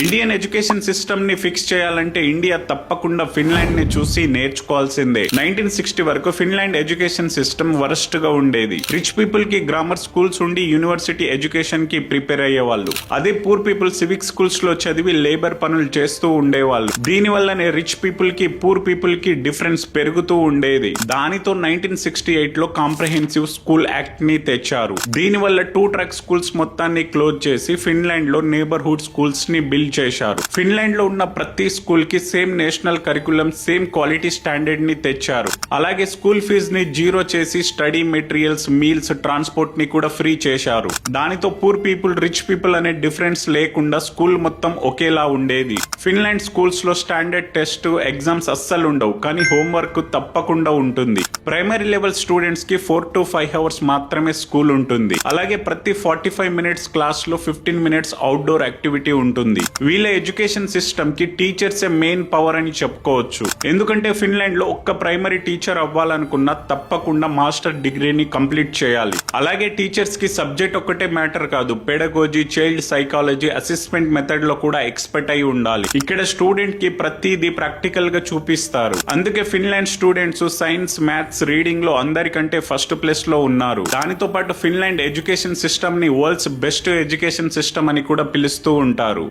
Indian education system ని fix చేయాలంటే India తప్పకుండా ఫిన్లాండ్ ని చూసి నేర్చుకోవాల్సిందే. 1960 వరకు ఫిన్లాండ్ ఎడ్యుకేషన్ సిస్టమ్ వరస్ట్ గా ఉండేది. రిచ్ పీపుల్ కి గ్రామర్ స్కూల్స్ ఉండి యూనివర్సిటీ ఎడ్యుకేషన్ కి ప్రిపేర్ అయ్యేవాళ్ళు. అదే పూర్ పీపుల్ సివిక్ స్కూల్స్ లో చదివి లేబర్ పనులు చేస్తూ ఉండేవాళ్ళు. దీని వల్లనే రిచ్ పీపుల్ కి పూర్ పీపుల్ కి డిఫరెన్స్ పెరుగుతూ ఉండేది. దానితో 1968 లో కాంప్రహెన్సివ్ స్కూల్ యాక్ట్ ని తెచ్చారు. దీని వల్ల 2 ట్రాక్ స్కూల్స్ మొత్తాన్ని క్లోజ్ చేసి ఫిన్లాండ్ లో నేబర్హుడ్ స్కూల్స్ ని బిల్డ్ చేశారు. ఫిన్లాండ్ లో ఉన్న ప్రతి స్కూల్ కి same national curriculum, same quality standard ని తెచ్చారు. అలాగే స్కూల్ ఫీజు ని జీరో చేసి స్టడీ మెటీరియల్స్, మీల్స్, ట్రాన్స్పోర్ట్ ని కూడా ఫ్రీ చేశారు. దానితో పూర్ పీపుల్, రిచ్ పీపుల్ అనే డిఫరెన్స్ లేకుండా స్కూల్ మొత్తం ఒకేలా ఉండేది. ఫిన్లాండ్ స్కూల్స్ లో స్టాండర్డ్ టెస్ట్, ఎగ్జామ్స్ అస్సలు ఉండవు, కానీ హోంవర్క్ తప్పకుండా ఉంటుంది. ప్రైమరీ లెవెల్ స్టూడెంట్స్ కి 4 to 5 hours మాత్రమే స్కూల్ ఉంటుంది. అలాగే ప్రతి 45 minutes క్లాస్ లో 15 minutes అవుట్డోర్ యాక్టివిటీ ఉంటుంది. వీళ్ళ ఎడ్యుకేషన్ సిస్టమ్ కి టీచర్స్ మెయిన్ పవర్ అని చెప్పుకోవచ్చు. ఎందుకంటే ఫిన్లాండ్ లో ఒక్క ప్రైమరీ టీచర్ అవ్వాలనుకున్నా తప్పకుండా మాస్టర్ డిగ్రీని కంప్లీట్ చేయాలి. అలాగే టీచర్స్ కి సబ్జెక్ట్ ఒక్కటే మ్యాటర్ కాదు, pedagogy, child psychology, assessment method లో కూడా ఎక్స్పర్ట్ అయి ఉండాలి. ఇక్కడ స్టూడెంట్ కి ప్రతిదీ ప్రాక్టికల్ గా చూపిస్తారు. అందుకే Finland students science, maths, reading లో అందరికంటే ఫస్ట్ ప్లేస్ లో ఉన్నారు. దానితో పాటు ఫిన్లాండ్ ఎడ్యుకేషన్ సిస్టమ్ ని వరల్డ్స్ బెస్ట్ ఎడ్యుకేషన్ సిస్టమ్ అని కూడా పిలుస్తూ ఉంటారు.